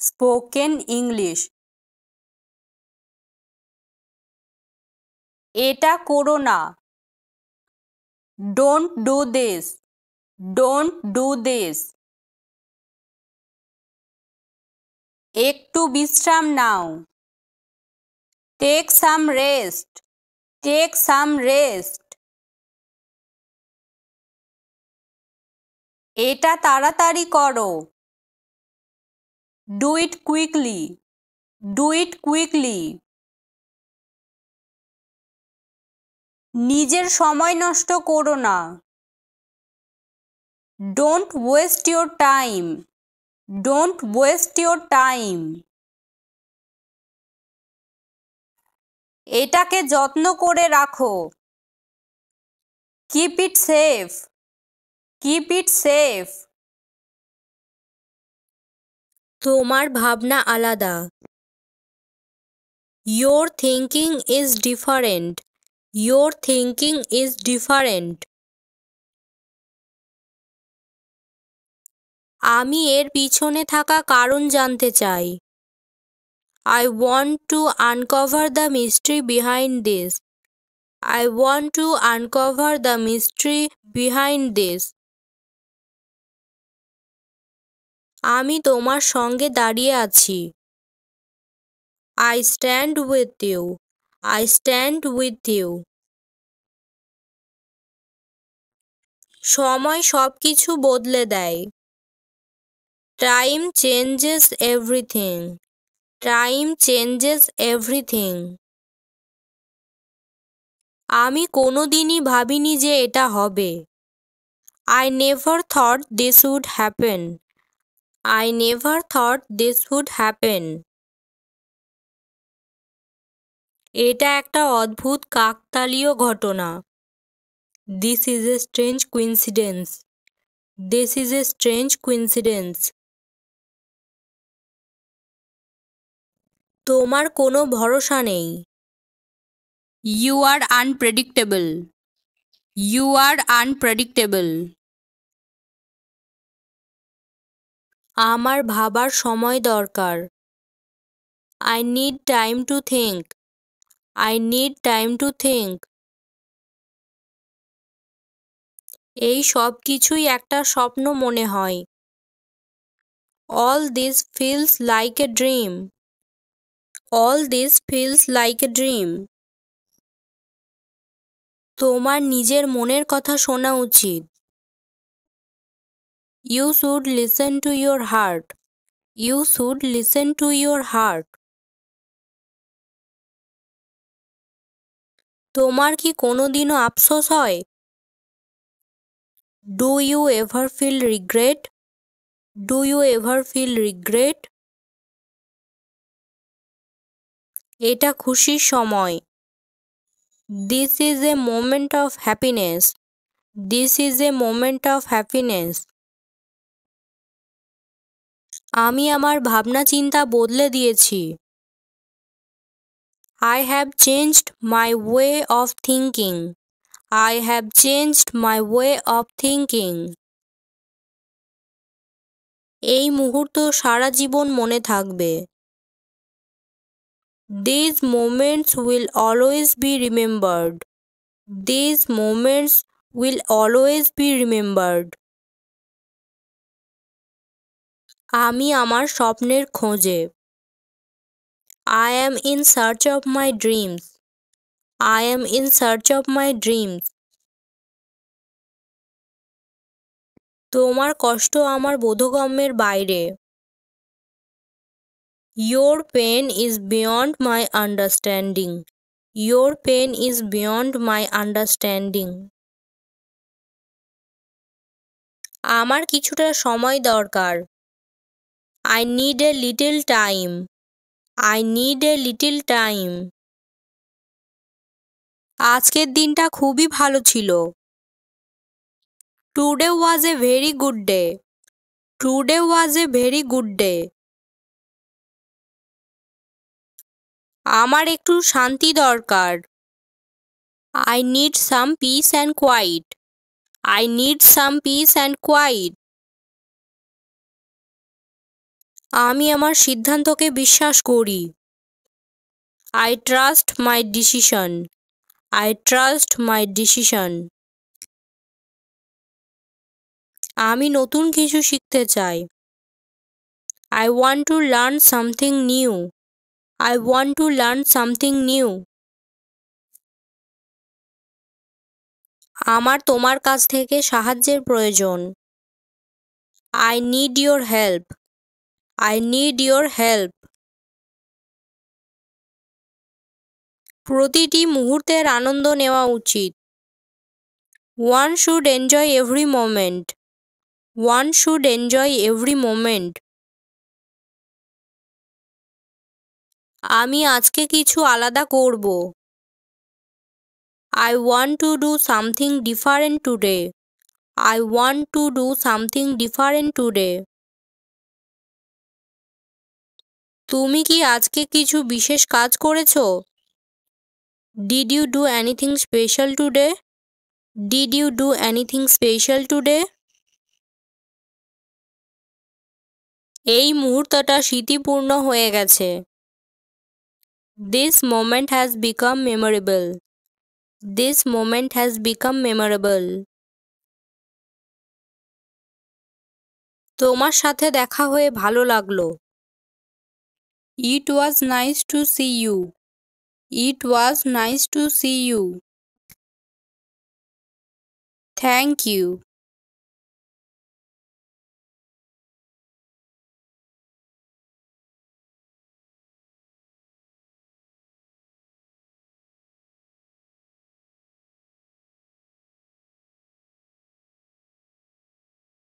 Spoken English. এটা করো না। Don't do this. Don't do this. একটু বিশ্রাম নাও। Take some rest. Take some rest. এটা তাড়াতাড়ি করো। Do it quickly. Do it quickly. নিজের সময় নষ্ট করো না। Don't waste your time. Don't waste your time. এটাকে যত্ন করে রাখো। Keep it safe. Keep it safe. তোমার ভাবনা আলাদা। Your thinking is different. Your thinking is different. আমি এর পিছনে থাকা কারণ জানতে চাই। I want to uncover the mystery behind this. I want to uncover the mystery behind this. আমি তোমার সঙ্গে দাঁড়িয়ে আছি। I stand with you. I stand with you. সময় সবকিছু বদলে দেয়। Time changes everything. Time changes everything. আমি কোনোদিনই ভাবিনি যে এটা হবে। I never thought this would happen. I never thought this would happen. এটা একটা অদ্ভুত কাকতালীয় ঘটনা। This is a strange coincidence. This is a strange coincidence. তোমার কোনো ভরসা নেই। You are unpredictable. You are unpredictable. আমার ভাবার সময় দরকার। I need time to think. I need time to think. এই সব কিছুই একটা স্বপ্ন মনে হয়। All this feels like a dream. All this feels like a dream. তোমার নিজের মনের কথা শোনা উচিত। You should listen to your heart. You should listen to your heart. তোমার কি কোনোদিনও আফসোস হয়? Do you ever feel regret? Do you ever feel regret? এটা খুশির সময়। This is a moment of happiness. This is a moment of happiness. আমি আমার ভাবনা চিন্তা বদলে দিয়েছি। I have changed my way of thinking. I have changed my way of thinking. এই মুহূর্ত সারা জীবন মনে থাকবে। These moments will always be remembered. These moments will always be remembered. আমি আমার স্বপ্নের খোঁজে। I am in search of my dreams. I am in search of my dreams. তোমার কষ্ট আমার বোধগম্যের বাইরে। Your pain is beyond my understanding. Your pain is beyond my understanding. আমার কিছুটা সময় দরকার। I need a little time. I need a little time. আজকের দিনটা খুবই ভালো ছিল। Today was a very good day. Today was a very good day. আমার একটু শান্তি দরকার। I need some peace and quiet. I need some peace and quiet. আমি আমার সিদ্ধান্তকে বিশ্বাস করি। I trust my decision. I trust my decision. আমি নতুন কিছু শিখতে চাই। I want to learn something new. I want to learn something new. আমার তোমার কাছ থেকে সাহায্যের প্রয়োজন। I need your help. I need your help. প্রতিটি মুহূর্তের আনন্দ নেওয়া উচিত। One should enjoy every moment. One should enjoy every moment. আমি আজকে কিছু আলাদা করব। I want to do something different today. I want to do something different today. তুমি কি আজকে কিছু বিশেষ কাজ করেছো? Did you do anything special today? Did you do anything special today? এই মুহূর্তটা স্মৃতিপূর্ণ হয়ে গেছে। This moment has become memorable. This moment has become memorable. তোমার সাথে দেখা হয়ে ভালো লাগলো। It was nice to see you. It was nice to see you. Thank you.